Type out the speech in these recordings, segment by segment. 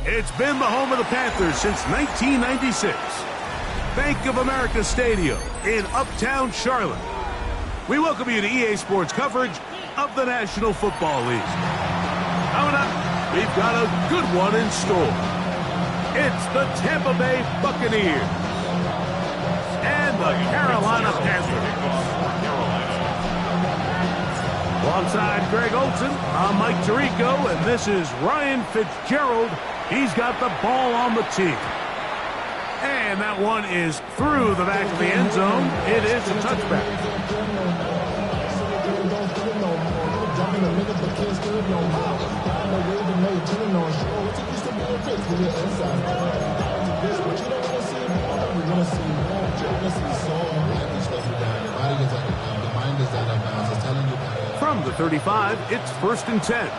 It's been the home of the Panthers since 1996. Bank of America Stadium in Uptown Charlotte. We welcome you to EA Sports coverage of the National Football League. Coming up, we've got a good one in store. It's the Tampa Bay Buccaneers and the Carolina Panthers. Alongside Greg Olson, I'm Mike Tirico, and this is Ryan Fitzgerald. He's got the ball on the tee. And that one is through the back of the end zone. It is a touchback. From the 35, it's 1st and 10.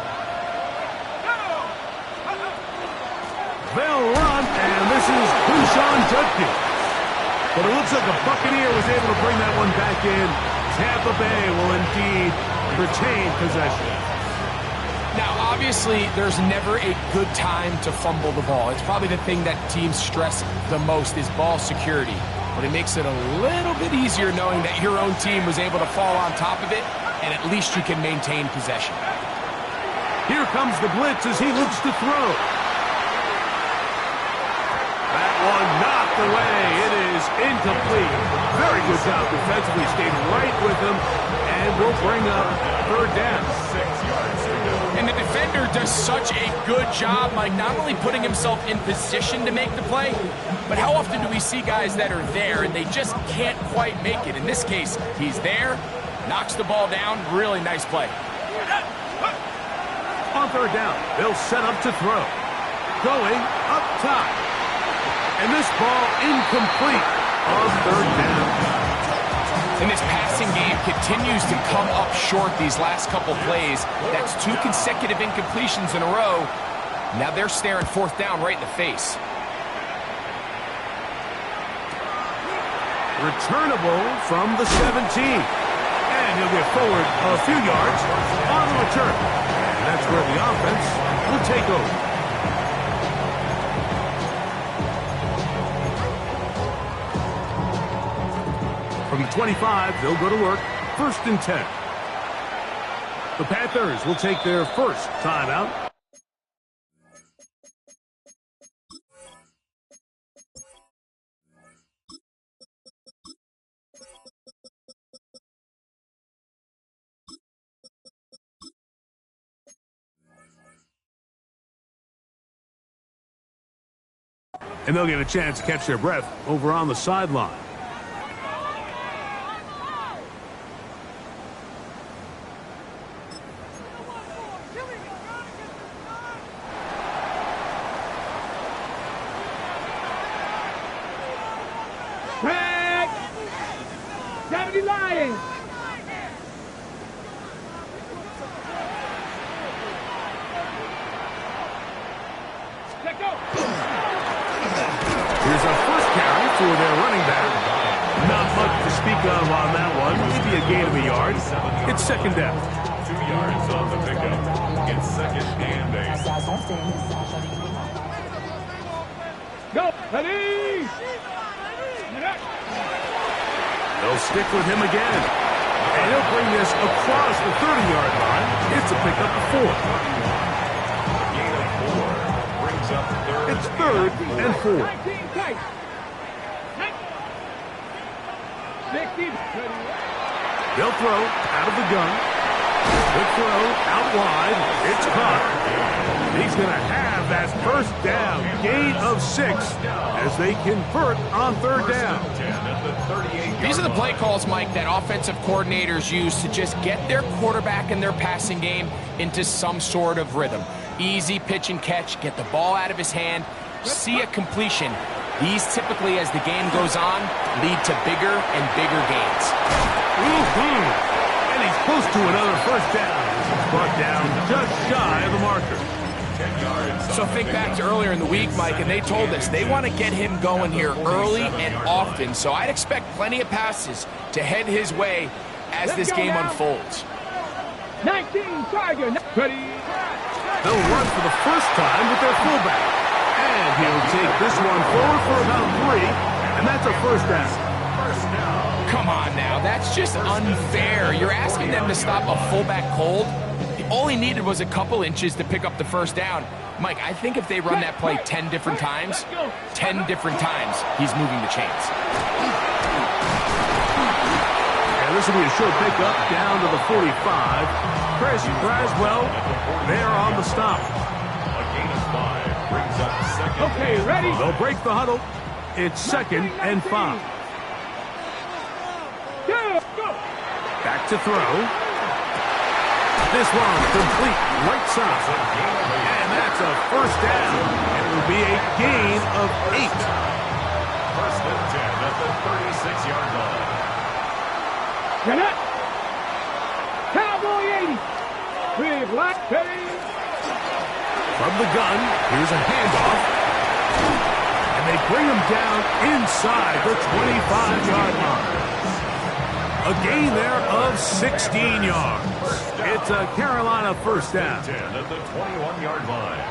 They'll run, and this is Bushawn Judkins. But it looks like the Buccaneer was able to bring that one back in. Tampa Bay will indeed retain possession. Now, obviously, there's never a good time to fumble the ball. It's probably the thing that teams stress the most is ball security. But it makes it a little bit easier knowing that your own team was able to fall on top of it, and at least you can maintain possession. Here comes the blitz as he looks to throw. That one knocked away. It is incomplete. Very good job defensively. Stayed right with him, and will bring up 3rd down. 6 yards to go. And the defender does such a good job, like not only putting himself in position to make the play, but how often do we see guys that are there and they just can't quite make it? In this case, he's there, knocks the ball down. Really nice play. On 3rd down, they'll set up to throw. Going up top. And this ball incomplete on 3rd down. And this passing game continues to come up short these last couple plays. That's 2 consecutive incompletions in a row. Now they're staring 4th down right in the face. Returnable from the 17. And he'll get forward a few yards on the return. And that's where the offense will take over. From the 25, they'll go to work. 1st and 10. The Panthers will take their first timeout. And they'll get a chance to catch their breath over on the sideline. Lions! Here's our first carry for their running back. Not much to speak of on that one. Maybe a gain of a yard. It's 2nd down. 2 yards on the pickup. It's 2nd and 8. Go! Ready! They'll stick with him again. And he'll bring this across the 30-yard line. It's a pickup of 4. Gain of 4 brings up 3rd. It's 3rd and 4. They'll throw out of the gun. Quick throw out wide. It's caught. He's going to have that 1st down. Gain of 6 as they convert on 3rd down. These are the play calls, Mike, that offensive coordinators use to just get their quarterback and their passing game into some sort of rhythm. Easy pitch and catch, get the ball out of his hand, see a completion. These typically, as the game goes on, lead to bigger and bigger gains. And he's close to another first down. He's brought down just shy of the marker. 10 yards. So think back to earlier in the week, Mike, and they told us they want to get him going here early and often. So I'd expect plenty of passes to head his way as this game unfolds. 19, Tiger. Ready. They'll run for the first time with their fullback. And he'll take this one forward for about 3, and that's a first down. First down. Come on now, that's just unfair. You're asking them to stop a fullback cold. All he needed was a couple inches to pick up the first down. Mike, I think if they run that play 10 different times, 10 different times, he's moving the chains. And this will be a short pickup down to the 45. Chris Braswell there on the stop. A gain of 5 brings up second. Okay, ready. They'll break the huddle. It's 2nd and 5. Go. Back to throw. This one complete right side. And that's a first down. And it will be a gain of 8. First and 10 at the 36-yard line. Get it. Cowboy 80. Big black ready. From the gun, here's a handoff. And they bring him down inside the 25-yard line. A gain there of 16 yards. It's a Carolina first down. 10 at the 21-yard line.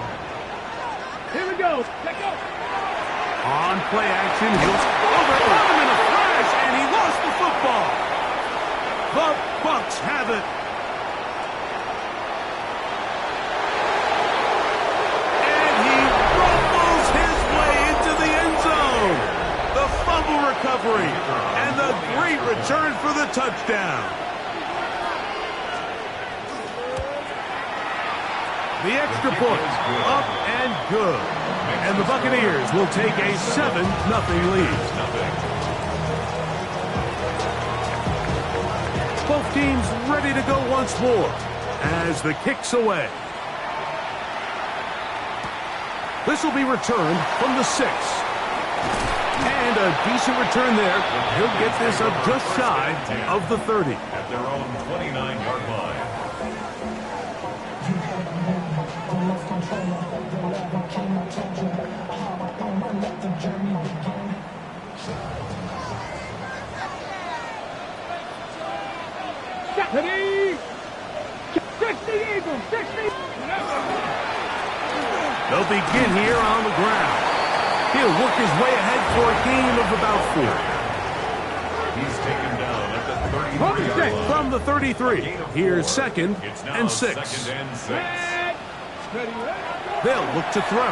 Here we go. Let's go. On play action, he'll overcome him in a flash, and he lost the football. The Bucs have it. And he rumbles his way into the end zone. The fumble recovery and the great return for the touchdown. The extra point, up and good. And the Buccaneers will take a 7-0 lead. Both teams ready to go once more as the kick's away. This will be returned from the 6. And a decent return there. He'll get this up just shy of the 30. At their own 29-yard line. Ready. 60 Eagles. 60. They'll begin here on the ground. He'll work his way ahead for a gain of about 4. He's taken down at the 33-yard line. From the 33, here's 2nd It's now and 6. 2nd and 6. Ready. They'll look to throw.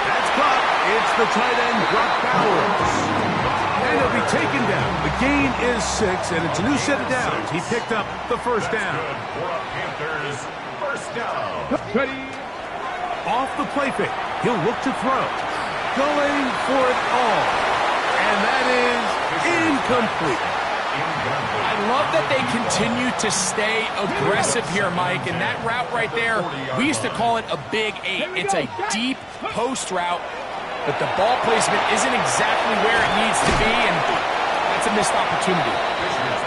That's caught. It's the tight end, Brock Bowers. And he'll be taken down. The gain is 6, and it's a new set of downs. He picked up the first down. For a Panthers first down. Ready. Off the play fake, he'll look to throw. Going for it all. And that is incomplete. I love that they continue to stay aggressive here, Mike, and that route right there, we used to call it a big 8. It's a deep post route, but the ball placement isn't exactly where it needs to be, and that's a missed opportunity.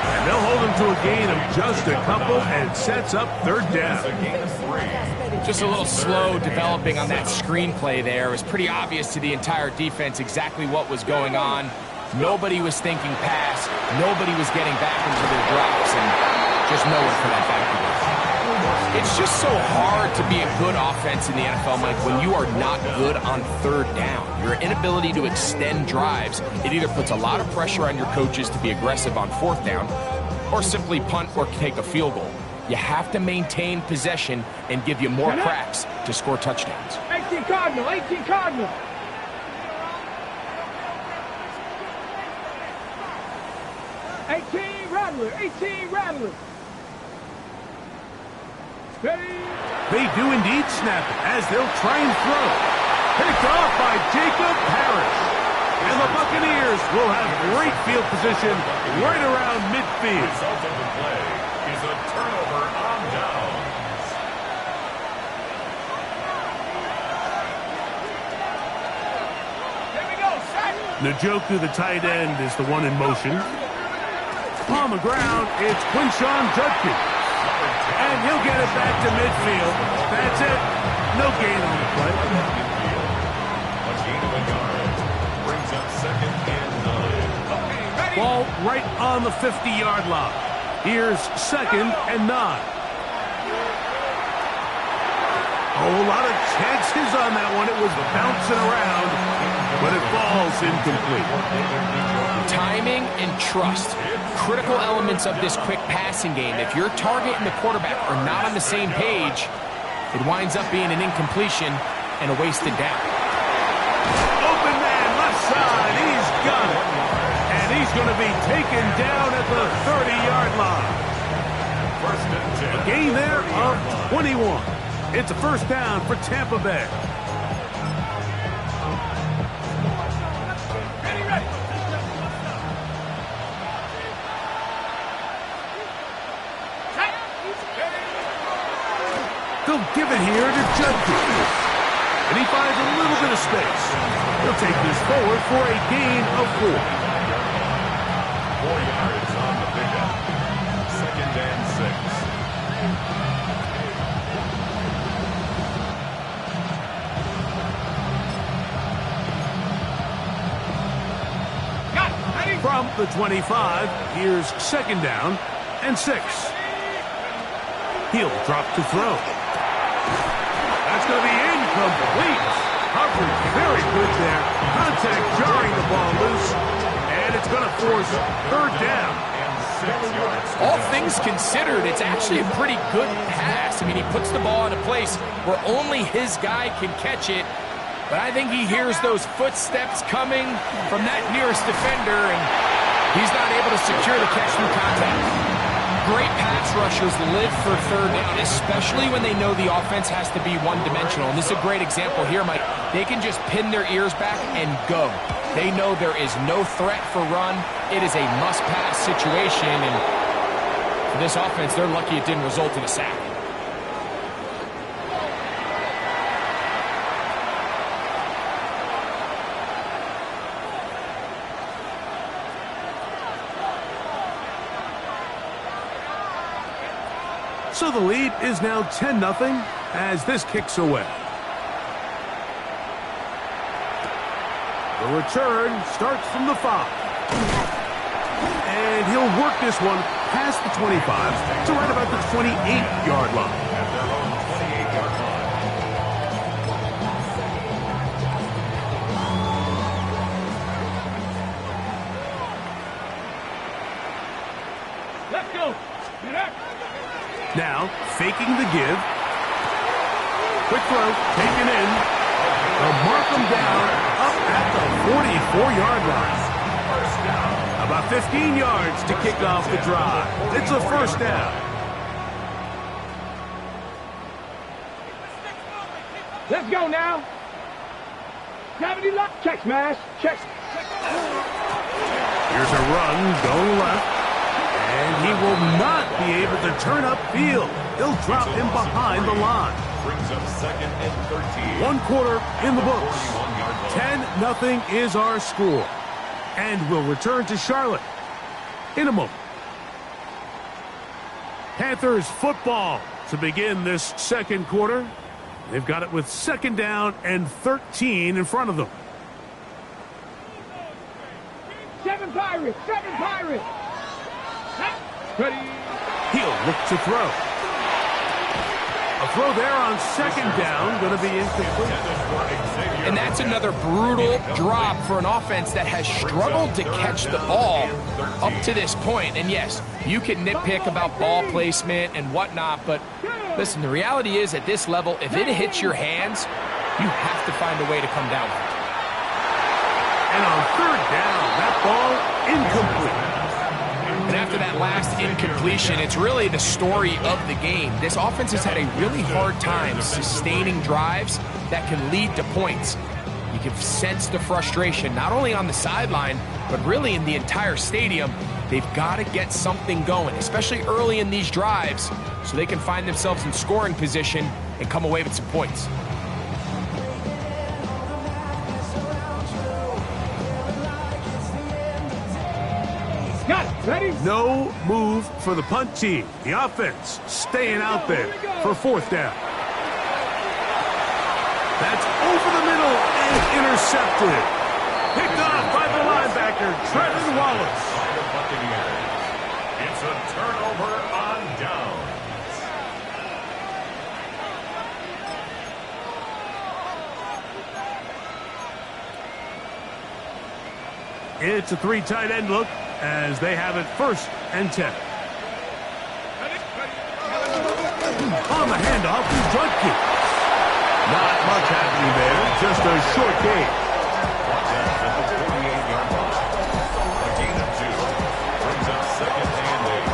And they'll hold him to a gain of just a couple, and it sets up 3rd down. A gain of 3. Just a little slow developing on that screenplay there. It was pretty obvious to the entire defense exactly what was going on. Nobody was thinking pass. Nobody was getting back into their drops, and just nowhere for that back to go. It's just so hard to be a good offense in the NFL, Mike, when you are not good on 3rd down. Your inability to extend drives, it either puts a lot of pressure on your coaches to be aggressive on 4th down, or simply punt or take a field goal. You have to maintain possession and give you more cracks to score touchdowns. 18 Cardinal. 18 Cardinal. 18 Rattler. 18 Rattler. Ready. They do indeed snap it as they'll try and throw. Picked off by Jacob Parrish. And the Buccaneers will have great field position right around midfield. Result of the play is a turnover on downs. Njoku, the tight end, is the one in motion. On the ground, it's Quinshon Judkins. And he'll get it back to midfield. That's it. No gain on the play. A gain of a yard. Brings up second and 9. Ball right on the 50-yard line. Here's second and 9. Oh, a lot of chances on that one. It was bouncing around, but it falls incomplete. Timing and trust, critical elements of this quick passing game. If your target and the quarterback are not on the same page, it winds up being an incompletion and a wasted down. Open man, left side. He's got it. And he's going to be taken down at the 30-yard line. First and 10. A gain there of 21. It's a first down for Tampa Bay. They'll give it here to Judkins. And he finds a little bit of space. He'll take this forward for a gain of 4. 4 yards on the pickup. Second and 6. From the 25, here's second down and 6. He'll drop to throw. That's going to be incomplete. Coverage very good there. Contact jarring the ball loose. And it's going to force third down. All things considered, it's actually a pretty good pass. I mean, he puts the ball in a place where only his guy can catch it. But I think he hears those footsteps coming from that nearest defender, and he's not able to secure the catch through contact. Great pass rushers live for third down, especially when they know the offense has to be one-dimensional. And this is a great example here, Mike. They can just pin their ears back and go. They know there is no threat for run. It is a must-pass situation, and for this offense, they're lucky it didn't result in a sack. So the lead is now 10-0 as this kicks away. The return starts from the 5. And he'll work this one past the 25 to right about the 28-yard line. At their own 28-yard line. Let's go. Get up. Now, faking the give. Quick throw, taken in. They'll mark him down up at the 44-yard line. About 15 yards to kick off the drive. It's a first down. Let's go now. Gravity lock. Check smash. Check. Here's a run going left. And he will not be able to turn upfield. They'll drop him behind the line. Brings up second and 13. 1 quarter in the books. 10-0 is our score. And we'll return to Charlotte in a moment. Panthers football to begin this second quarter. They've got it with second down and 13 in front of them. 7 Pirates. 7 Pirates. Ready. He'll look to throw. A throw there on second down, going to be incomplete. And that's another brutal drop for an offense that has struggled to catch the ball up to this point. And yes, you can nitpick about ball placement and whatnot, but listen, the reality is at this level, if it hits your hands, you have to find a way to come down with it. And on third down, that ball incomplete. And after that last incompletion, it's really the story of the game. This offense has had a really hard time sustaining drives that can lead to points. You can sense the frustration, not only on the sideline, but really in the entire stadium. They've got to get something going, especially early in these drives, so they can find themselves in scoring position and come away with some points. Got it. Ready? No move for the punt team. The offense staying out there for fourth down. That's over the middle and intercepted. Picked off by the linebacker, Trevin Wallace. It's a turnover on downs. It's a three tight end look as they have it 1st and 10. On the handoff is Judkins. Not much happening there, just a short gain. At the 48-yard line. A gain of 2. Brings up 2nd and 8.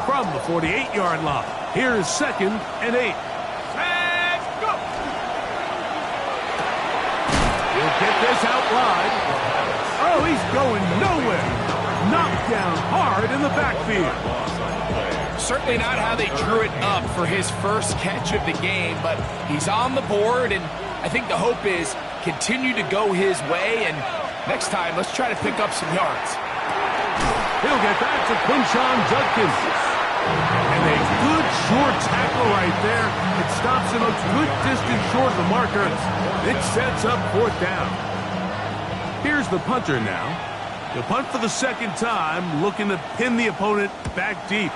From the 48-yard line, here's 2nd and 8. Get this out wide. Oh, he's going nowhere. Knocked down hard in the backfield. Certainly not how they drew it up for his first catch of the game, but he's on the board, and I think the hope is continue to go his way, and next time, let's try to pick up some yards. He'll get that to Quinshon Judkins. And a good short tackle right there. It stops him a good distance short of the marker. It sets up 4th down. Here's the punter now. The punt for the 2nd time, looking to pin the opponent back deep.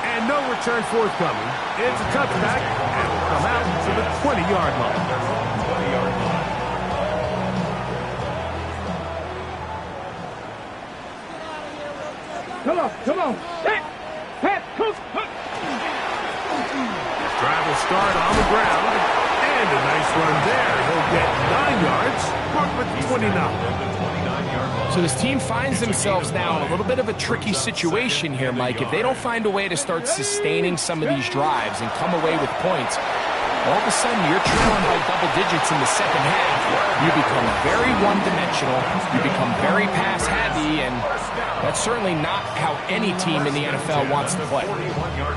And no return forthcoming. It's a touchback, and will come out to the 20-yard line. Come on. Set. Pass. Cook. Drive will start on the ground. And a nice run there. He'll get 9 yards. Mark with 29. So this team finds themselves now in a little bit of a tricky situation here, Mike. If they don't find a way to start sustaining some of these drives and come away with points, all of a sudden you're trailing by double digits in the second half. You become very one-dimensional. You become very pass-heavy, and that's certainly not how any team in the NFL wants to play.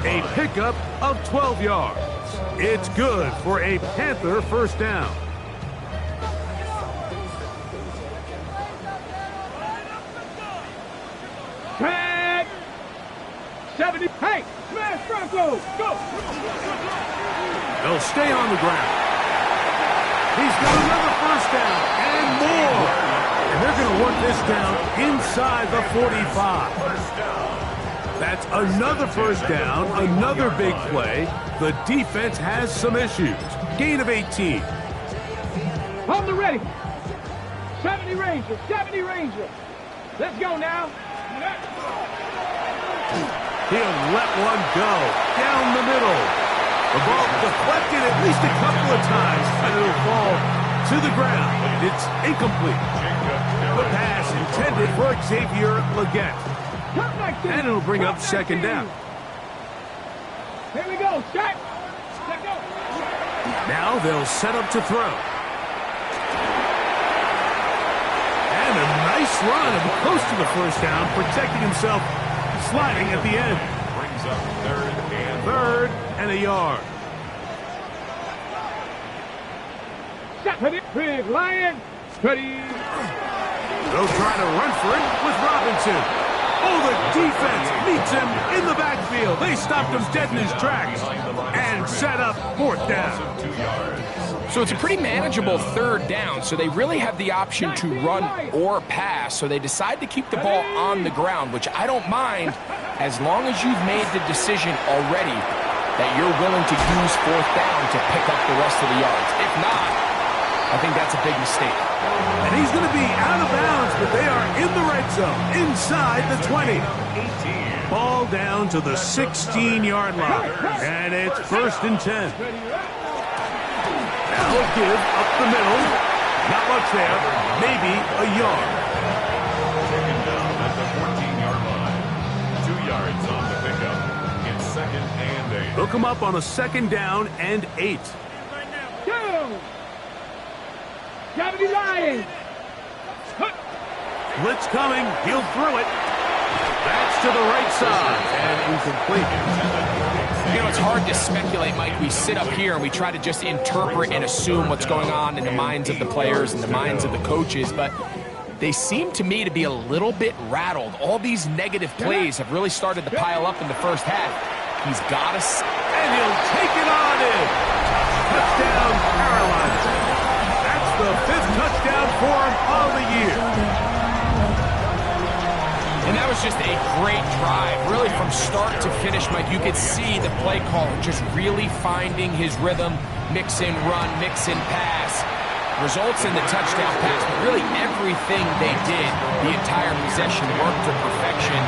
A pickup of 12 yards. It's good for a Panther 1st down. Tag. 70. Hey, smash Bronco. Go. They'll stay on the ground. He's got another 1st down and more. And they're going to work this down inside the 45. That's another 1st down, another big play. The defense has some issues. Gain of 18. On the ready. 70 Ranger. Let's go now. He'll let one go down the middle. The ball deflected at least a couple of times, and it'll fall to the ground. It's incomplete. The pass intended for Xavier Legette. And it'll bring up 2nd down. Here we go. Set. Let go. Now they'll set up to throw. And a nice run close to the 1st down, protecting himself, sliding at the end. Brings up 3rd and a yard. Big Lion. Ready. They'll try to run for it with Robinson. Oh, the defense meets him in the backfield. They stopped him dead in his tracks and set up 4th down. So it's a pretty manageable 3rd down, so they really have the option to run or pass, so they decide to keep the ball on the ground, which I don't mind as long as you've made the decision already that you're willing to use 4th down to pick up the rest of the yards. If not, I think that's a big mistake. And he's going to be out of bounds, but they are in the red zone, inside the 20. Ball down to the 16-yard line, and it's 1st and 10. Now a give up the middle. Not much there, maybe a yard. Taken down at the 14-yard line. 2 yards on the pickup. It's 2nd and 8. They'll come up on a 2nd down and 8. Go. 70 Lions. Blitz coming. He'll throw it. That's to the right side and incomplete. You know, it's hard to speculate, Mike. We sit up here and we try to just interpret and assume what's going on in the minds of the players and the minds of the coaches, but they seem to me to be a little bit rattled. All these negative plays have really started to pile up in the first half. He's got us. And he'll take it on in. Touchdown, Carolina. That's the 5th touchdown for him of the year. And that was just a great drive. Really from start to finish, Mike, you could see the play caller just really finding his rhythm. Mix in run, mix in pass. Results in the touchdown pass, but really everything they did, the entire possession worked to perfection.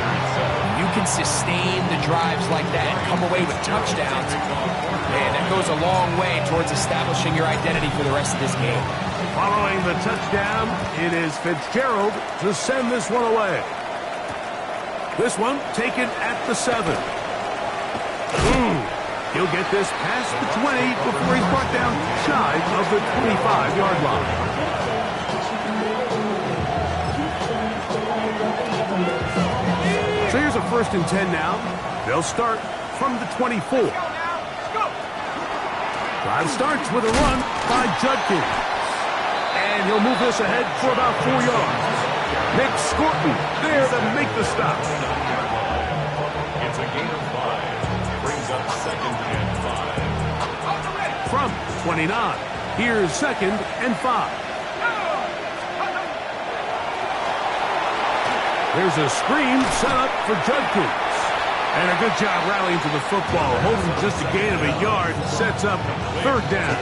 You can sustain the drives like that and come away with touchdowns. Man, that goes a long way towards establishing your identity for the rest of this game. Following the touchdown, it is Fitzgerald to send this one away. This one taken at the 7. He'll get this past the 20 before he's brought down shy of the 25-yard line. So here's a 1st and 10 now. They'll start from the 24. Drive starts with a run by Judkins. And he'll move this ahead for about 4 yards. Nick Scorton there to make the stop. It's a gain of 5. Brings up 2nd and 5. From 29, here's 2nd and 5. There's a screen set up for Judkins. And a good job rallying to the football. Holding just a gain of a yard. Sets up 3rd down.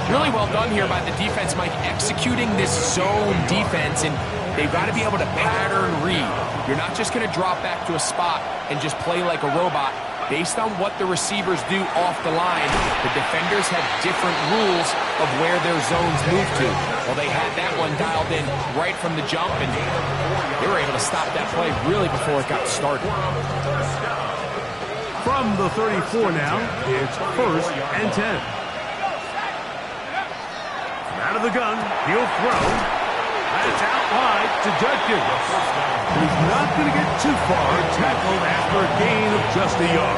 Really well done here by the defense, Mike, executing this zone defense, and they've got to be able to pattern read. You're not just going to drop back to a spot and just play like a robot. Based on what the receivers do off the line, the defenders have different rules of where their zones move to. Well, they had that one dialed in right from the jump, and they were able to stop that play really before it got started. From the 34 now, it's 1st and 10. Out of the gun, he'll throw. That's out wide to Judkins. He's not going to get too far. Tackled after a gain of just a yard.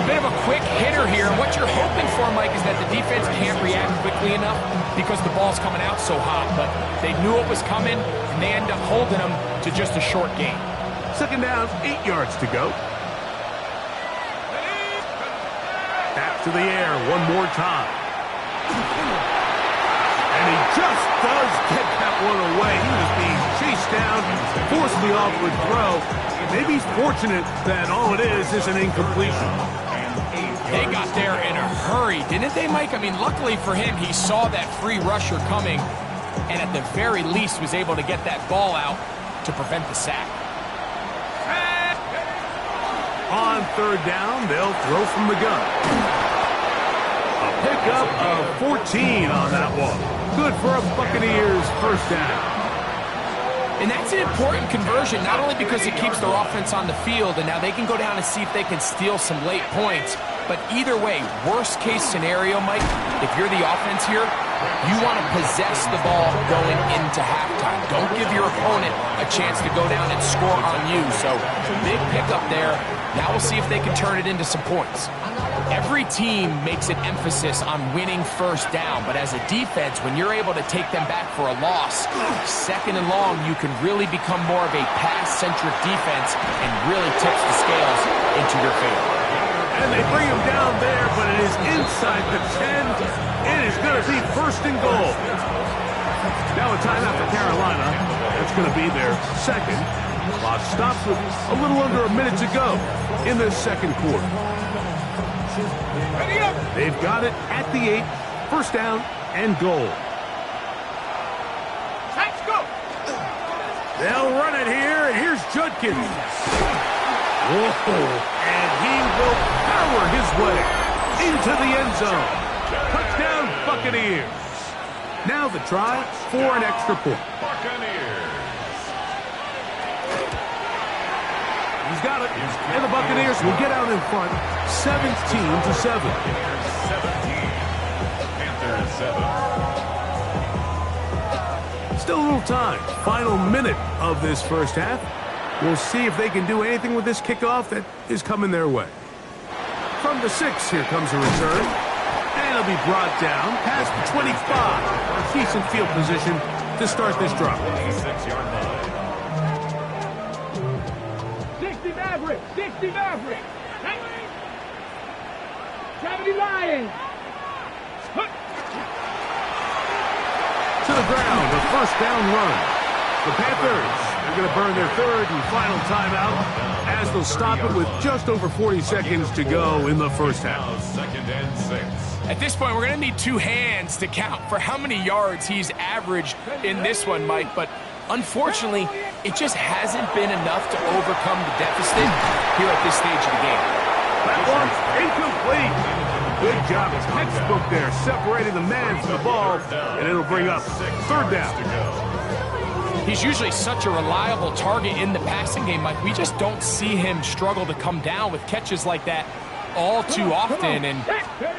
A bit of a quick hitter here. What you're hoping for, Mike, is that the defense can't react quickly enough because the ball's coming out so hot. But they knew it was coming, and they end up holding them to just a short gain. 2nd down, 8 yards to go. Back to the air one more time. And he just does get that one away. He was being chased down, forced the offward throw. Maybe he's fortunate that all it is an incompletion. They got there in a hurry, didn't they, Mike? I mean, luckily for him, he saw that free rusher coming, and at the very least was able to get that ball out to prevent the sack. On 3rd down, they'll throw from the gun. A pickup of 14 on that one. Good for a Buccaneers 1st down. And that's an important conversion, not only because it keeps their offense on the field, and now they can go down and see if they can steal some late points, but either way, worst case scenario, Mike, if you're the offense here, you want to possess the ball going into halftime. Don't give your opponent a chance to go down and score on you. So, big pickup there. Now we'll see if they can turn it into some points. Every team makes an emphasis on winning 1st down, but as a defense, when you're able to take them back for a loss, 2nd and long, you can really become more of a pass-centric defense and really tips the scales into your favor. And they bring him down there, but it is inside the 10. It is going to be 1st and goal. Now a timeout for Carolina. It's going to be their 2nd. Clock stops with a little under a minute to go in the 2nd quarter. They've got it at the 8. 1st down and goal. Let's go. They'll run it here, and here's Judkins. Whoa, and he will power his way into the end zone. Touchdown, Buccaneers. Now the try for an extra point. Buccaneers. He's got it, and the Buccaneers will get out in front, 17-7. 17. Panthers 7. Still a little time. Final minute of this first half. We'll see if they can do anything with this kickoff that is coming their way. From the 6, here comes a return. And it'll be brought down past the 25. A decent field position to start this drive. 6-yard line. 60 Maverick. 60 Maverick. 70 Lions. To the ground, the first down run. The Panthers are going to burn their third and final timeout as they'll stop it with just over 40 seconds to go in the first half. Now 2nd and 6. At this point, we're going to need 2 hands to count for how many yards he's averaged in this one, Mike. But unfortunately, it just hasn't been enough to overcome the deficit here at this stage of the game. That one's incomplete. Good job, textbook there, separating the man from the ball, and it'll bring up 3rd down. He's usually such a reliable target in the passing game, Mike. We just don't see him struggle to come down with catches like that all too often. And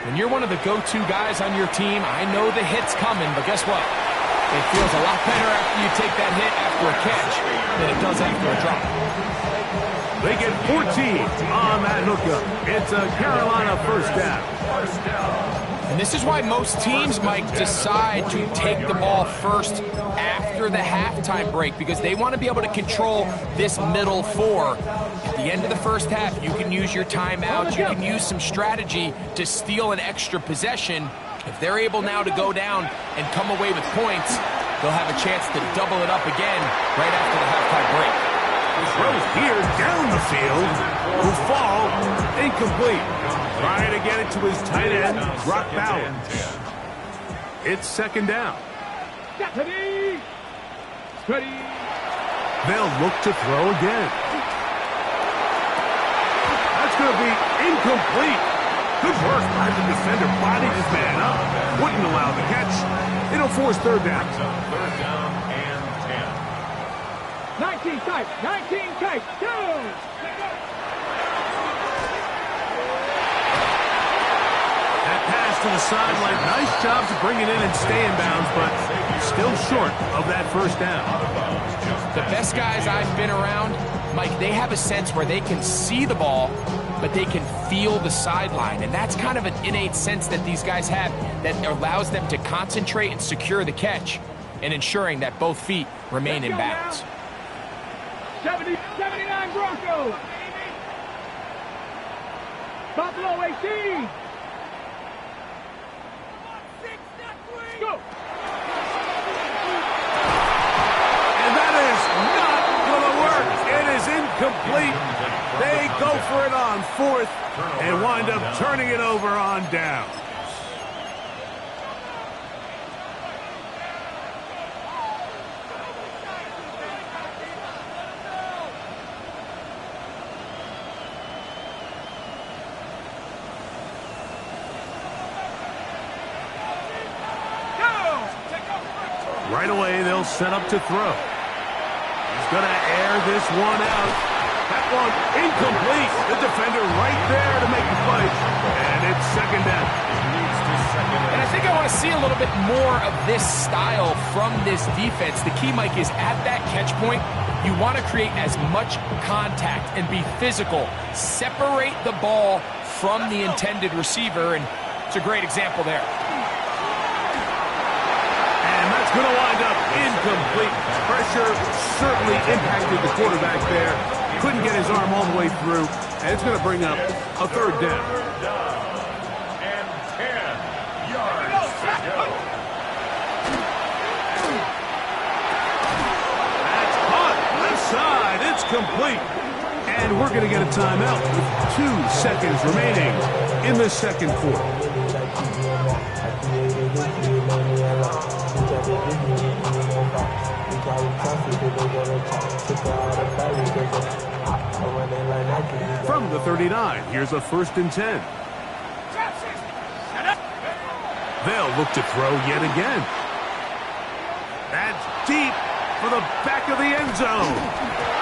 when you're one of the go-to guys on your team, I know the hit's coming, but guess what? It feels a lot better after you take that hit after a catch than it does after a drop. They get 14 on that hookup. It's a Carolina first down. And this is why most teams, Mike, decide to take the ball first after the halftime break, because they want to be able to control this middle 4. At the end of the first half, you can use your timeouts, you can use some strategy to steal an extra possession. If they're able now to go down and come away with points, they'll have a chance to double it up again right after the halftime break. Throws here down the field. Will fall. Incomplete. Trying to get it to his tight end, Brock Bowers. It's 2nd down. Steady. Steady. They'll look to throw again. That's going to be incomplete. Good work by the defender. Bodied his man up. Wouldn't allow the catch. It'll force 3rd down. 3rd down and 10. 19 tight. 19 tight. Go. That pass to the sideline. Nice job to bring it in and stay in bounds, but still short of that first down. The best guys I've been around, Mike, they have a sense where they can see the ball, but they can feel the sideline. And that's kind of an innate sense that these guys have that allows them to concentrate and secure the catch and ensuring that both feet remain in bounds. 79 Broncos. Buffalo 18. Go. And that is not going to work. It is incomplete. They go for it on 4th and wind up turning it over on downs. Right away, they'll set up to throw. He's going to air this one out. That one incomplete. The defender right there to make the play. And it's 2nd down. And I think I want to see a little bit more of this style from this defense. The key, Mike, is at that catch point, you want to create as much contact and be physical. Separate the ball from the intended receiver, and it's a great example there. Going to wind up incomplete. Pressure certainly impacted the quarterback there. Couldn't get his arm all the way through. And it's going to bring up a 3rd down. And 10 yards to go. That's caught. Left side. It's complete. And we're going to get a timeout with 2 seconds remaining in the 2nd quarter. From the 39, here's a 1st and 10. They'll look to throw yet again. That's deep for the back of the end zone.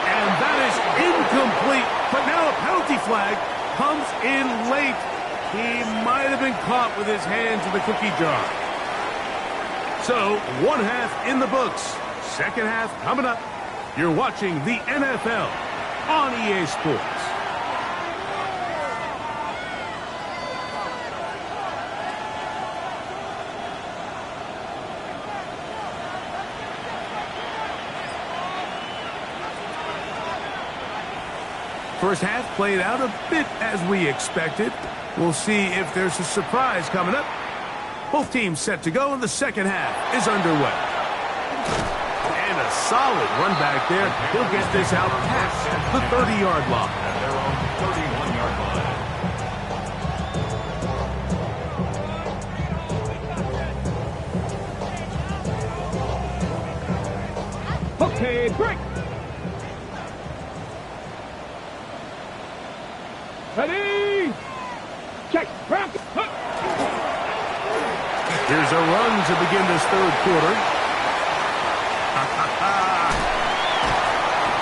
And that is incomplete. But now a penalty flag comes in late. He might have been caught with his hands in the cookie jar. So, 1 half in the books. Second half coming up. You're watching the NFL on EA Sports. First half played out a bit as we expected. We'll see if there's a surprise coming up. Both teams set to go, and the second half is underway. And a solid run back there. He'll get this out past the 30-yard line. At their own 31-yard line. Okay, break. Ready? Check. Here's a run to begin this third quarter.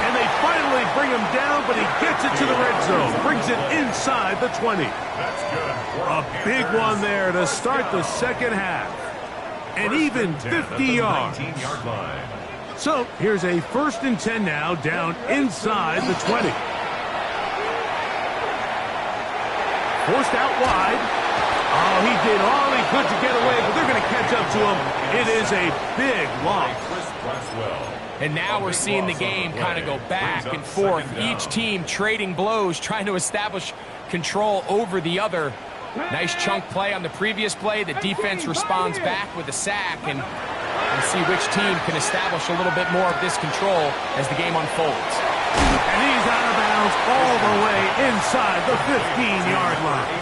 And they finally bring him down, but he gets it to the red zone. Brings it inside the 20. That's good. A big one there to start the second half. And even 50 yards. 19-yard line. So here's a 1st and 10 now, down inside the 20. Forced out wide. Oh, he did all he could to get away, but they're going to catch up to him. It is a big loss. And now we're seeing the game kind of go back and forth. Each team trading blows, trying to establish control over the other. Nice chunk play on the previous play. The defense responds back with a sack, and we'll see which team can establish a little bit more of this control as the game unfolds. And he's out of bounds all the way inside the 15-yard line.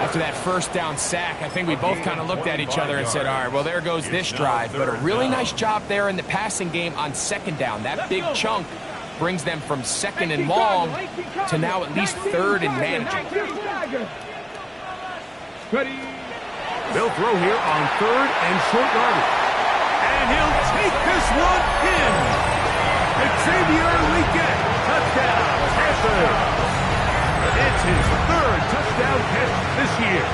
After that first down sack, I think we both kind of looked at each other and said, all right, well, there goes this drive. But a really nice job there in the passing game on second down. That big chunk brings them from second and long to now at least third and manageable. They'll throw here on third and short yardage. And he'll take this one in. Xavier Legette, touchdown, Panthers. It's his third touchdown catch this year.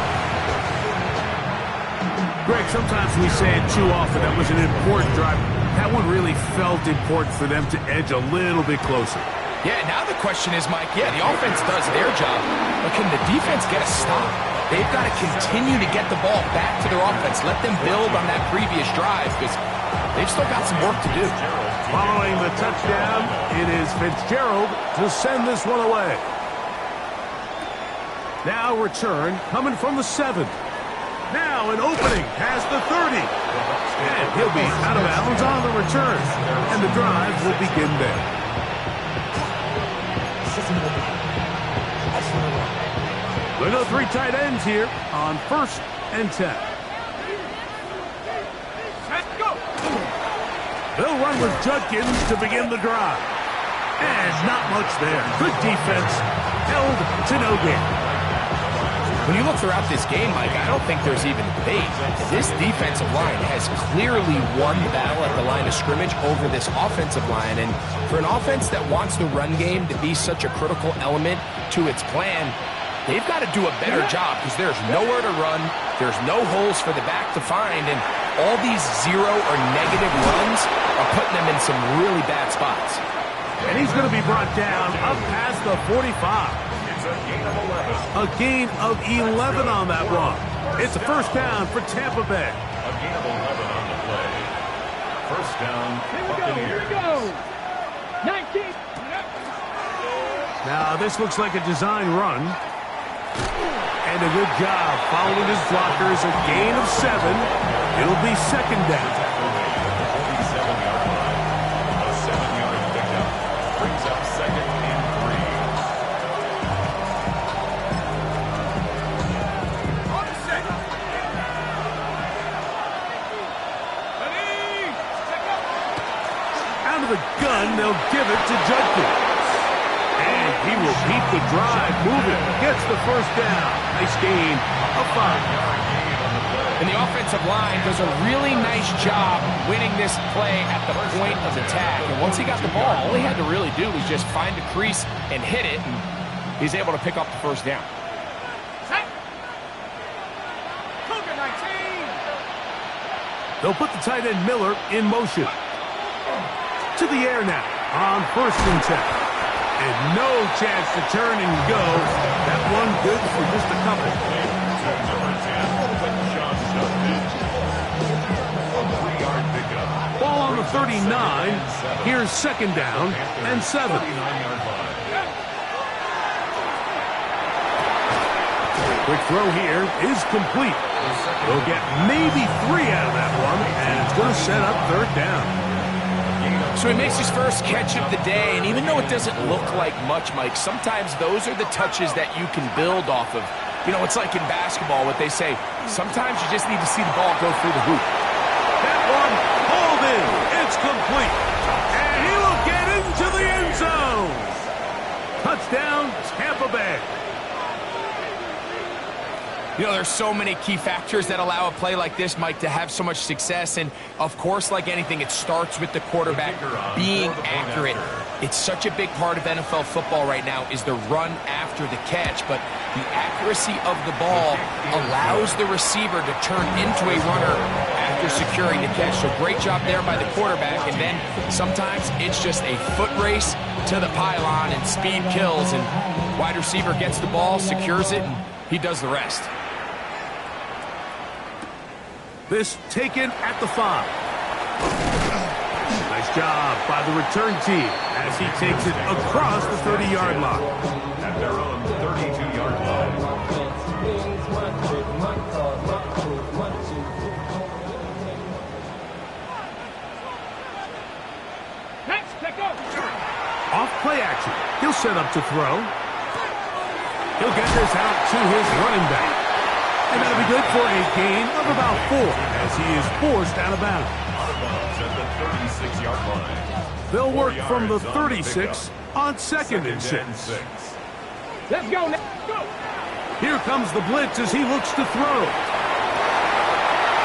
Greg, sometimes we say it too often. That was an important drive. That one really felt important for them to edge a little bit closer. Yeah, now the question is, Mike, yeah, the offense does their job, but can the defense get a stop? They've got to continue to get the ball back to their offense. Let them build on that previous drive because they've still got some work to do. Following the touchdown, it is Fitzgerald to send this one away. Now return coming from the 7. Now an opening past the 30. And he'll be out of bounds on the return. And the drive will begin there. We'll go 3 tight ends here on 1st and 10. They'll run with Judkins to begin the drive. And not much there. Good defense. Held to no gain. When you look throughout this game, Mike, I don't think there's even debate. This defensive line has clearly won the battle at the line of scrimmage over this offensive line. And for an offense that wants the run game to be such a critical element to its plan, they've got to do a better job because there's nowhere to run. There's no holes for the back to find. And all these zero or negative runs are putting them in some really bad spots. And he's going to be brought down up past the 45. A gain of 11 on that run. It's a first down for Tampa Bay. A gain of 11 on the play. First down, Here we go. 19. Now this looks like a design run. And a good job following his blockers. A gain of 7. It'll be second down. A 7-yard pickup brings up second and 3. Out of the gun, they'll give it to Judkins. And he will keep the drive moving. Gets the first down. Nice gain of 5. And the offensive line does a really nice job winning this play at the point of attack. And once he got the ball, all he had to really do was just find a crease and hit it, and he's able to pick up the first down. They'll put the tight end Miller in motion. to the air now on 1st and 10. And no chance to turn and go. That one good for just a couple. Ball on the 39. Here's 2nd down and 7. Quick throw here is complete. They'll get maybe 3 out of that one, and it's going to set up 3rd down. So he makes his first catch of the day, and even though it doesn't look like much, Mike, sometimes those are the touches that you can build off of. You know, it's like in basketball, what they say, sometimes you just need to see the ball go through the hoop. That one pulled in. It's complete. And he will get into the end zone. Touchdown, Tampa Bay. You know, there's so many key factors that allow a play like this, Mike, to have so much success. And, of course, like anything, it starts with the quarterback being accurate. It's such a big part of NFL football right now is the run after the catch. But the accuracy of the ball allows the receiver to turn into a runner after securing the catch. So great job there by the quarterback. And then sometimes it's just a foot race to the pylon and speed kills. And wide receiver gets the ball, secures it, and he does the rest. This taken at the 5. Nice job by the return team as he takes it across the 30-yard line. At their own 32-yard line. Next, take off. Off play action. He'll set up to throw. He'll get this out to his running back. And that'll be good for a gain of about 4 as he is forced out of bounds. At the 36-yard line. They'll work from the 36 on 2nd and 6. Let's go now. Go. Here comes the blitz as he looks to throw.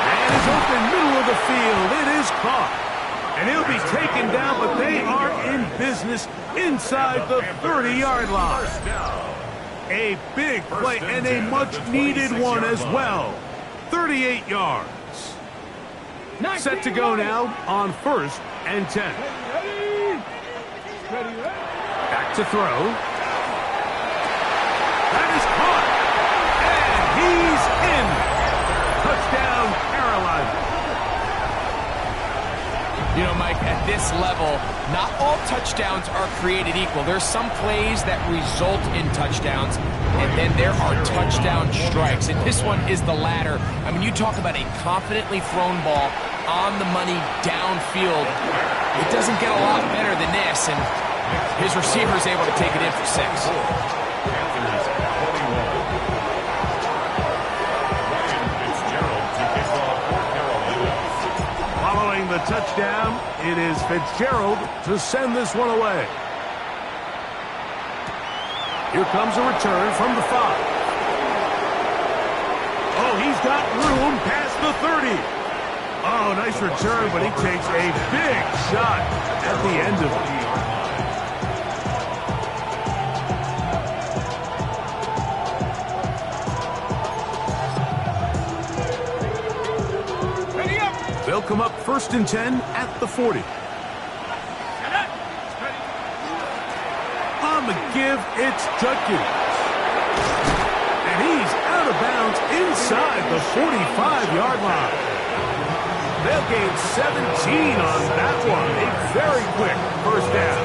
And is open middle of the field. It is caught. And he'll be taken down, but they are in business inside the 30-yard line. A big play and a much-needed one as well. 38 yards. Set to go now on 1st and 10. Back to throw. That is caught. And he's in. Touchdown, Carolina. You know, Mike, at this level, not all touchdowns are created equal. There's some plays that result in touchdowns, and then there are touchdown strikes. And this one is the latter. I mean, you talk about a confidently thrown ball on the money downfield. It doesn't get a lot better than this, and his receiver is able to take it in for 6. Following the touchdown, it is Fitzgerald to send this one away. Here comes a return from the 5. Oh, he's got room past the 30. Oh, nice return, but he takes a big shot at the end of it. They'll come up 1st and 10 at the 40. On the give, it's Judkins. And he's out of bounds inside the 45-yard line. They'll gain 17 on that one. A very quick 1st down.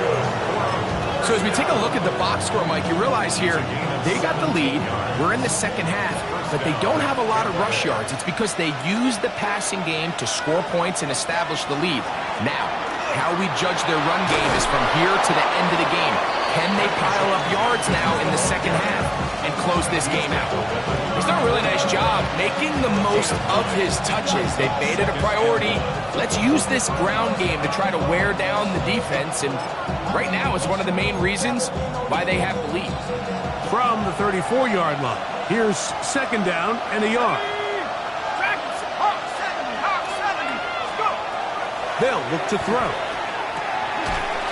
So as we take a look at the box score, Mike, you realize here they got the lead. We're in the 2nd half, but they don't have a lot of rush yards. It's because they use the passing game to score points and establish the lead. Now, how we judge their run game is from here to the end of the game. Can they pile up yards now in the 2nd half and close this game out? He's done a really nice job making the most of his touches. They've made it a priority. Let's use this ground game to try to wear down the defense, and right now it's one of the main reasons why they have the lead. From the 34-yard line, here's 2nd down and a yard. They'll look to throw.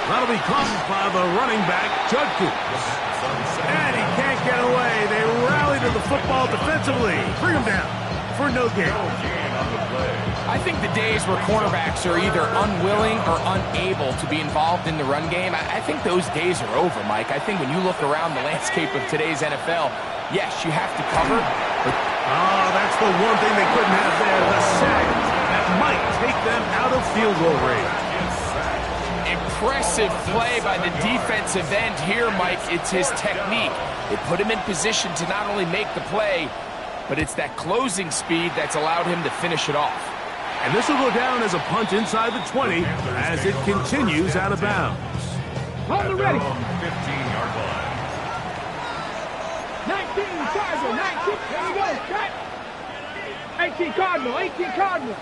That'll be caught by the running back, Judkins. And he can't get away. They rally to the football defensively. Bring him down. for no gain. I think the days where cornerbacks are either unwilling or unable to be involved in the run game, I think those days are over, Mike. I think when you look around the landscape of today's NFL, yes, you have to cover. But that's the one thing they couldn't have there, the sack. That might take them out of field goal range. Impressive play by the defensive end here, Mike. It's his technique. It put him in position to not only make the play, but it's that closing speed that's allowed him to finish it off. And this will go down as a punt inside the 20 as it continues out of bounds. Hold it ready. 15-yard line. 19 Cardinal, 19. There we go. Cut. 18 Cardinal, 18 Cardinal.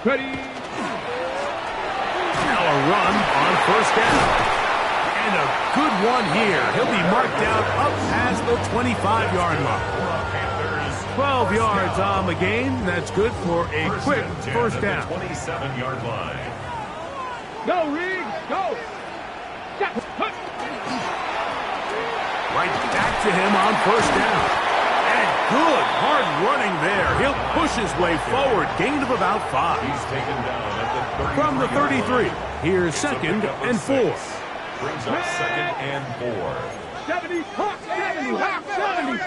Ready. Now a run on first down. And a good one here. He'll be marked down up past the 25-yard line. 12 yards on the gain. That's good for a quick first down. 27-yard line. Go, Riggs. Go. Right back to him on first down. And good hard running there. He'll push his way forward. Gain of about 5. He's taken down at the 33. From the 33, here's second and 4. Brings up second and 4. 70, Hawk 70, Hawk 70.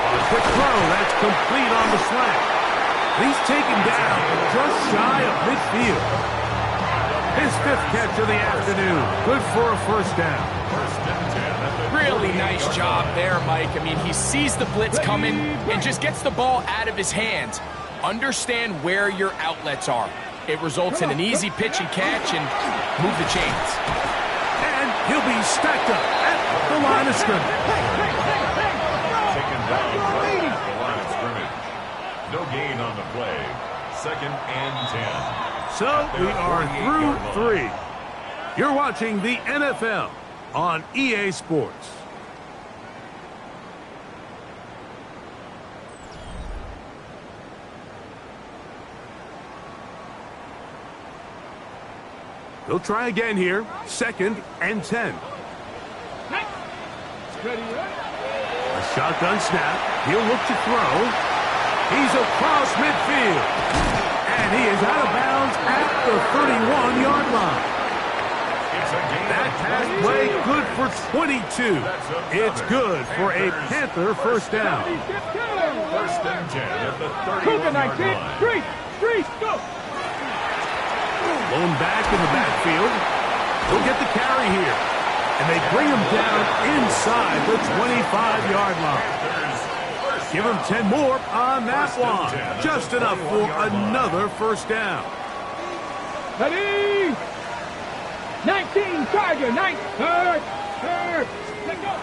A quick throw, that's complete on the slant. He's taken down just shy of midfield. His 5th catch of the afternoon. Good for a first down. Really nice job there, Mike. I mean, he sees the blitz coming and just gets the ball out of his hands. Understand where your outlets are. It results in an easy pitch and catch and move the chains. And he'll be stacked up at the line of scrimmage. Taken down right at the line of scrimmage. No gain on the play. Second and 10. So we are through 3. You're watching the NFL on EA Sports. He'll try again here. Second and 10. A shotgun snap. He'll look to throw. He's across midfield. And he is out of bounds at the 31-yard line. That pass play good for 22. It's good for a Panther first down. First and 10 at the 31-yard line. Street, go. Blown back in the backfield. He'll get the carry here. And they bring him down inside the 25-yard line. Give him 10 more on that one. Just enough for another first down. Ready? 19 Charger, 9, third. Let go.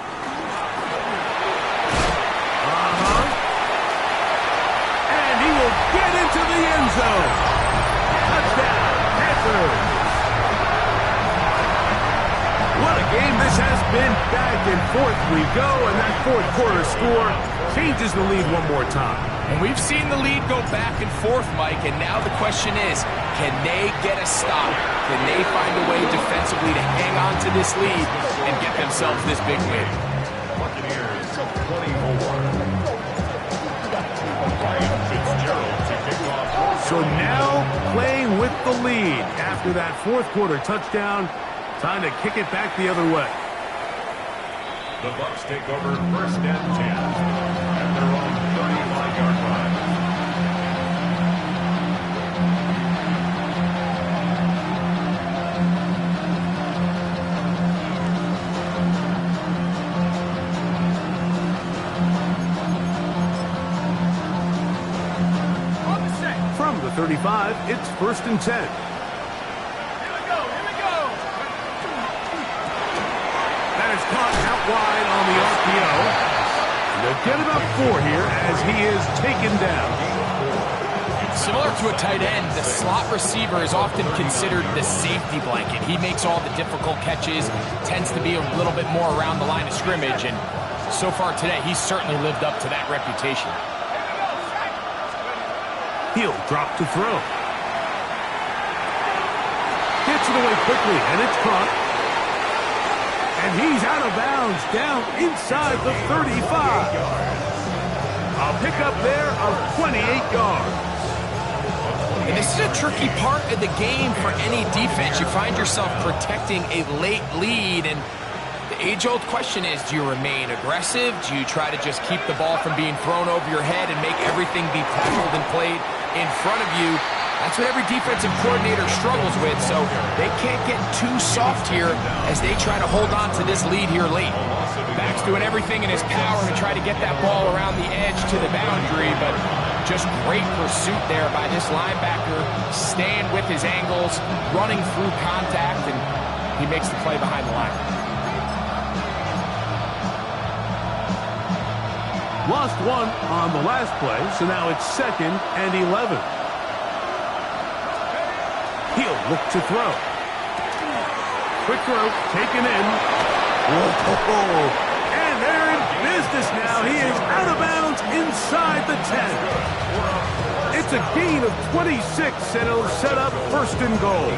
And he will get into the end zone. Touchdown, Panthers. What a game this has been. Back and forth we go, and that fourth quarter score changes the lead one more time. And we've seen the lead go back and forth, Mike, and now the question is, can they get a stop? Can they find a way defensively to hang on to this lead and get themselves this big win? Buccaneers 24. Ryan Fitzgerald to kick off. So now playing with the lead after that fourth quarter touchdown. Time to kick it back the other way. The Bucs take over first and 10 at their own 35-yard line. From the 35, it's first and 10. Caught out wide on the RPO. And they'll get about 4 here as he is taken down. Similar to a tight end, the slot receiver is often considered the safety blanket. He makes all the difficult catches, tends to be a little bit more around the line of scrimmage, and so far today, he's certainly lived up to that reputation. He'll drop to throw. Gets it away quickly, and it's caught. And he's out of bounds down inside the 35. A pickup there of 28 yards. And this is a tricky part of the game for any defense. You find yourself protecting a late lead, and the age-old question is, do you remain aggressive? Do you try to just keep the ball from being thrown over your head and make everything be tackled and played in front of you? That's what every defensive coordinator struggles with, so they can't get too soft here as they try to hold on to this lead here late. Mack's doing everything in his power to try to get that ball around the edge to the boundary, but just great pursuit there by this linebacker, staying with his angles, running through contact, and he makes the play behind the line. Lost one on the last play, so now it's 2nd and 11. He'll look to throw. Quick throw, taken in. Whoa. And they're in business now. He is out of bounds inside the 10. It's a gain of 26, and it'll set up 1st and goal.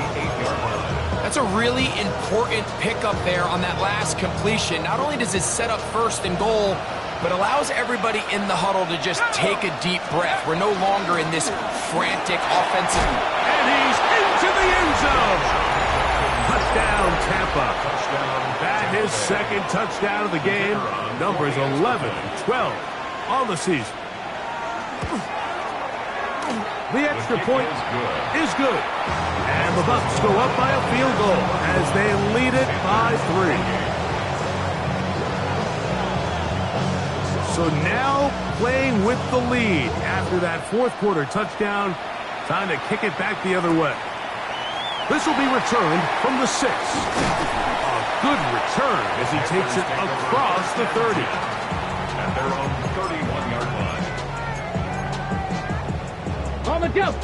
That's a really important pickup there on that last completion. Not only does it set up 1st and goal, but allows everybody in the huddle to just take a deep breath. We're no longer in this frantic offensive. And he's into the end zone. Touchdown, Tampa. That his 2nd touchdown of the game. Numbers 11 and 12 on the season. The extra point is good. And the Bucs go up by a field goal as they lead it by 3. So now playing with the lead after that 4th quarter touchdown. Time to kick it back the other way. This will be returned from the 6. A good return as he takes it across the 30. At their own 31-yard line. On the jump.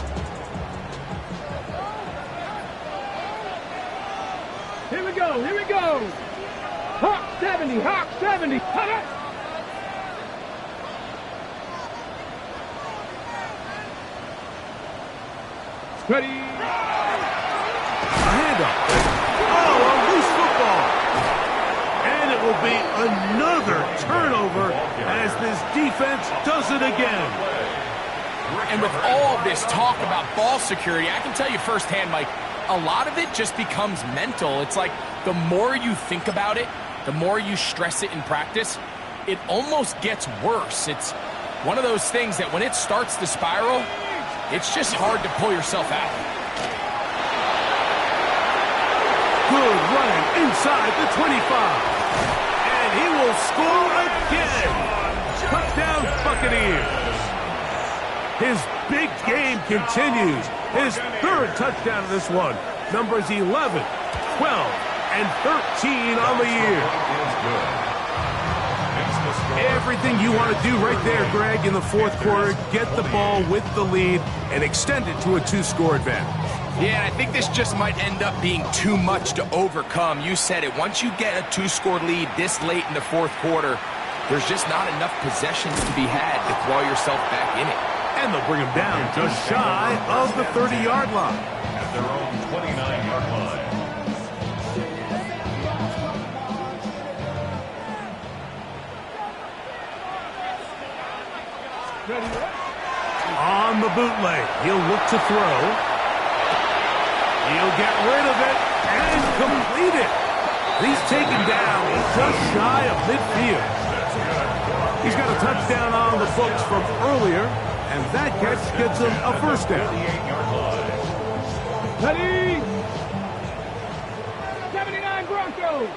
Here we go, here we go. Hawk 70, Hawk 70. Ready. A handoff. Oh, a loose football. And it will be another turnover as this defense does it again. And with all of this talk about ball security, I can tell you firsthand, Mike, a lot of it just becomes mental. It's like the more you think about it, the more you stress it in practice, it almost gets worse. It's one of those things that when it starts to spiral, it's just hard to pull yourself out. Good running inside the 25. And he will score again. Touchdown, Buccaneers. His big game continues. His 3rd touchdown of this one. Numbers 11, 12, and 13 on the year. Everything you want to do right there, Greg, in the 4th quarter. Get the ball with the lead and extend it to a 2-score advantage. Yeah, I think this just might end up being too much to overcome. You said it. Once you get a 2-score lead this late in the 4th quarter, there's just not enough possessions to be had to claw yourself back in it. And they'll bring him down just shy of the 30-yard line. At their own 29-yard line. On the bootleg, he'll look to throw. He'll get rid of it and complete it. He's taken down just shy of midfield. He's got a touchdown on the books from earlier, and that catch gets him a 1st down. Ready. 79 Broncos.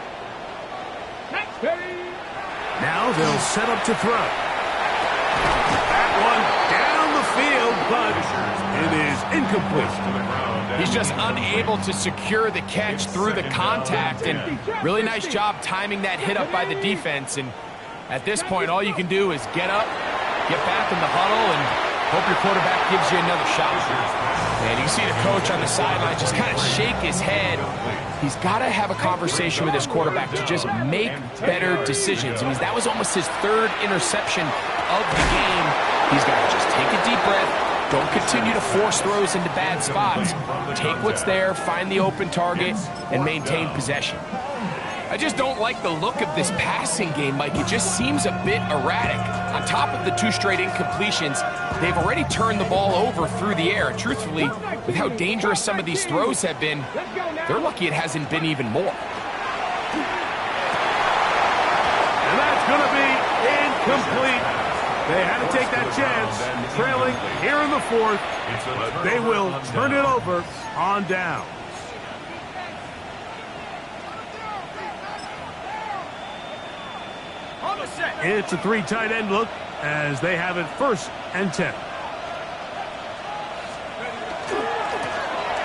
Next ready. Now they'll set up to throw. That one down the field, but it is incomplete. He's just unable to secure the catch through the contact, and really nice job timing that hit up by the defense. And at this point, all you can do is get up, get back in the huddle, and hope your quarterback gives you another shot. And you see the coach on the sideline just kind of shake his head. He's got to have a conversation with his quarterback to just make better decisions. I mean, that was almost his 3rd interception of the game. He's got to just take a deep breath. Don't continue to force throws into bad spots. Take what's there, find the open target, and maintain possession. I just don't like the look of this passing game, Mike. It just seems a bit erratic. On top of the 2 straight incompletions, they've already turned the ball over through the air. Truthfully, with how dangerous some of these throws have been, they're lucky it hasn't been even more. And that's going to be incomplete. They had to take that chance, trailing here in the 4th, but they will turn it over on down. It's a 3 tight end look as they have it 1st and 10.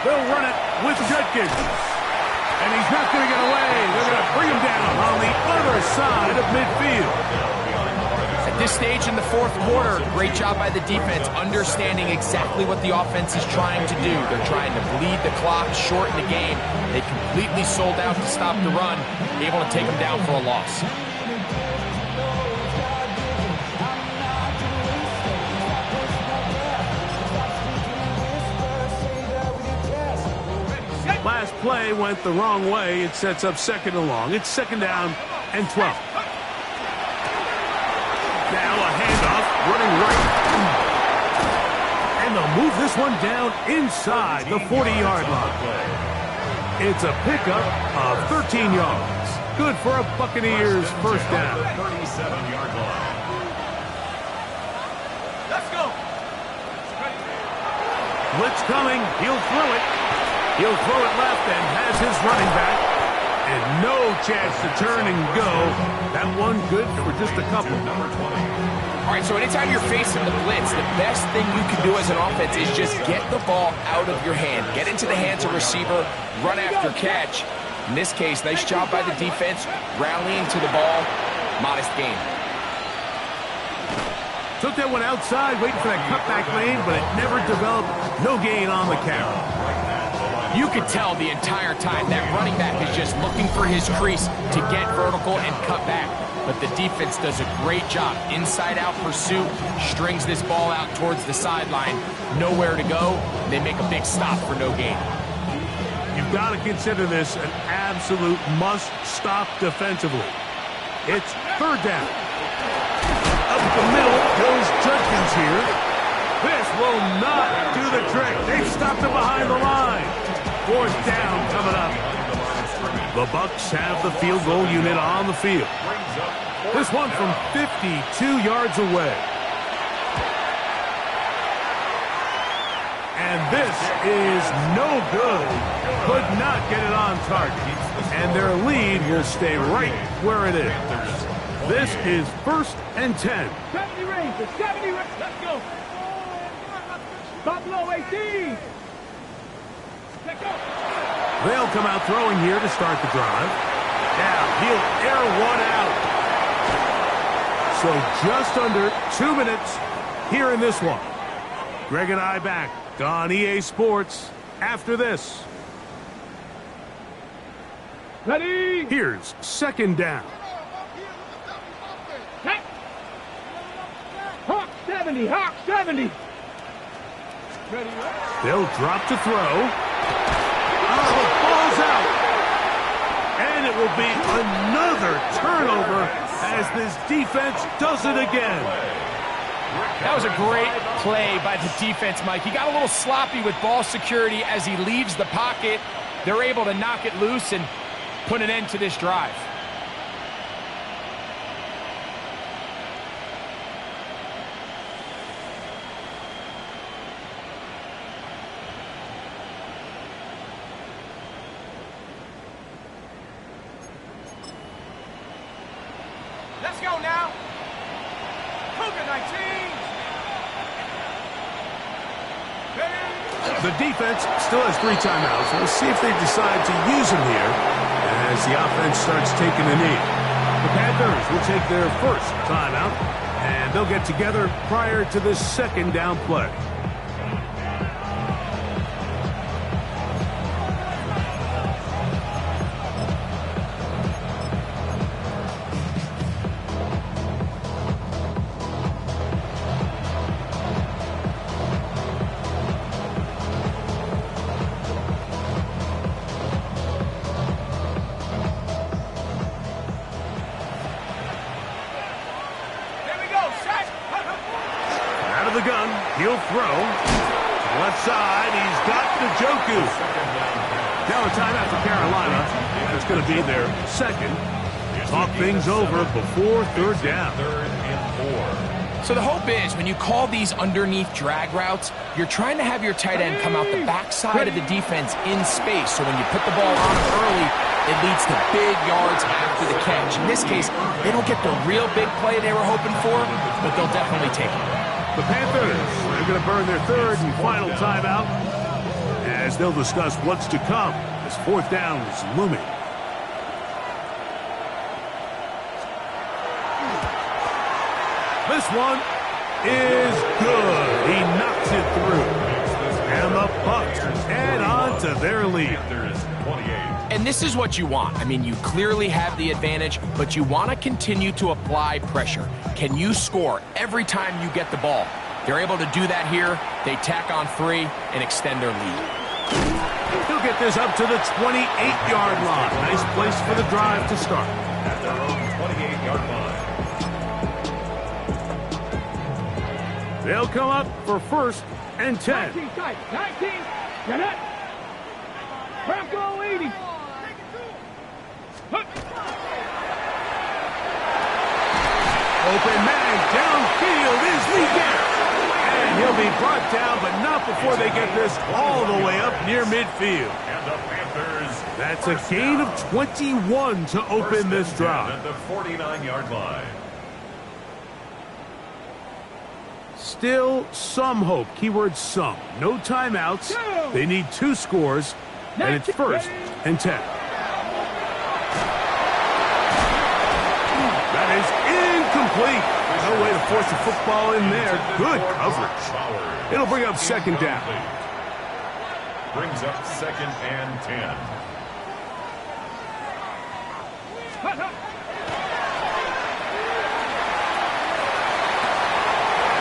They'll run it with Judkins. And he's not going to get away. They're going to bring him down on the other side of midfield. At this stage in the 4th quarter, great job by the defense understanding exactly what the offense is trying to do. They're trying to bleed the clock, shorten the game. They completely sold out to stop the run, able to take them down for a loss. Last play went the wrong way. It sets up 2nd and long. It's 2nd down and 12. Now a handoff, running right. And they'll move this one down inside the 40-yard line. It's a pickup of 13 yards. Good for a Buccaneers 1st down. 37-yard line. Let's go. Blitz coming. He'll throw it. He'll throw it left and has his running back. And no chance to turn and go. That one good for just a couple. All right, so anytime you're facing the blitz, the best thing you can do as an offense is just get the ball out of your hand. Get into the hands of receiver, run after catch. In this case, nice job by the defense, rallying to the ball. Modest gain. Took that one outside, waiting for that cutback lane, but it never developed. No gain on the carry. You could tell the entire time that running back is just looking for his crease to get vertical and cut back. But the defense does a great job. Inside-out pursuit, strings this ball out towards the sideline. Nowhere to go. They make a big stop for no gain. You've got to consider this an absolute must-stop defensively. It's 3rd down. Up the middle goes Judkins here. This will not do the trick. They've stopped him behind the line. 4th down coming up. The Bucs have the field goal unit on the field. This one from 52 yards away. And this is no good. Could not get it on target. And their lead will stay right where it is. This is 1st and 10. 70 range. 70 range. Let's go. Buffalo 18. Let's go. They'll come out throwing here to start the drive. Now he'll air one out. So just under 2 minutes here in this one. Greg and I back on EA Sports after this. Ready. Here's 2nd down. Hawk 70. Hawk 70. Ready. They'll drop to throw. Oh, the ball's out. And it will be another turnover as this defense does it again. That was a great play by the defense, Mike. He got a little sloppy with ball security as he leaves the pocket. They're able to knock it loose and put an end to this drive. Let's go now. Cougar 19. The defense still has 3 timeouts. We'll see if they decide to use them here as the offense starts taking a knee. The Panthers will take their 1st timeout, and they'll get together prior to this 2nd down play. He'll throw. Left side, he's got Njoku. Now a timeout for Carolina. That's going to be their second. Talk things over before third down. Third and 4. So the hope is when you call these underneath drag routes, you're trying to have your tight end come out the backside of the defense in space. So when you put the ball on him early, it leads to big yards after the catch. In this case, they don't get the real big play they were hoping for, but they'll definitely take it. The Panthers are going to burn their third and final timeout as they'll discuss what's to come as fourth down is looming. This one is good. He knocks it through. And the Bucs add on to their lead. And this is what you want. I mean, you clearly have the advantage, but you want to continue to apply pressure. Can you score every time you get the ball? They're able to do that here. They tack on 3 and extend their lead. He'll get this up to the 28-yard line. Nice place for the drive to start. At their own 28-yard line. They'll come up for first and 10. 19 tight. 19. Get it. Bronco 80. Open man downfield is Lee. And he'll be brought down, but not before they get this all the way up near midfield. And the Panthers. That's a gain of 21 to open this drive. At the 49-yard line. Still some hope. Keyword some. No timeouts. They need 2 scores, and it's first and 10. That is incomplete. No way to force the football in there. Good coverage. It'll bring up second down. Brings up second and 10.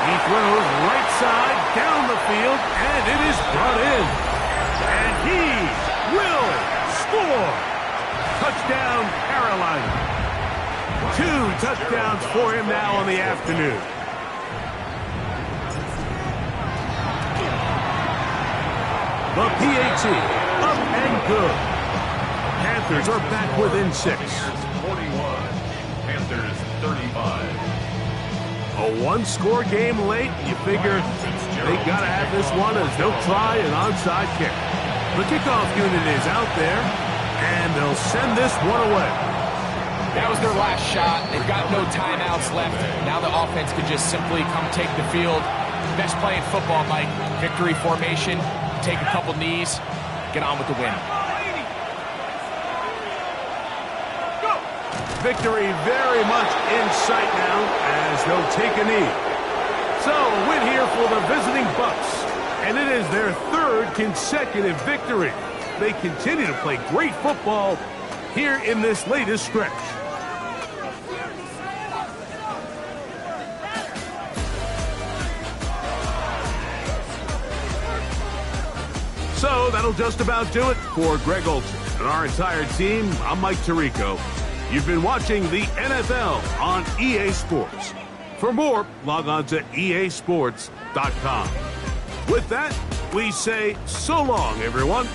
He throws right side down the field, and it is brought in. And he will score. Touchdown, Carolina. 2 touchdowns for him now on the afternoon. The PAT, up and good. Panthers are back within 6. 41. Panthers 35. A 1-score game late. You figure they got to have this one as they'll try an onside kick. The kickoff unit is out there, and they'll send this one away. That was their last shot. They've got no timeouts left. Now the offense can just simply come take the field. Best play in football, Mike. Victory formation, take a couple knees, get on with the win. Victory very much in sight now as they'll take a knee. So a win here for the visiting Bucs, and it is their 3rd consecutive victory. They continue to play great football here in this latest stretch. So that'll just about do it for Greg Olsen and our entire team. I'm Mike Tirico. You've been watching the NFL on EA Sports. For more, log on to easports.com. With that, we say so long, everyone.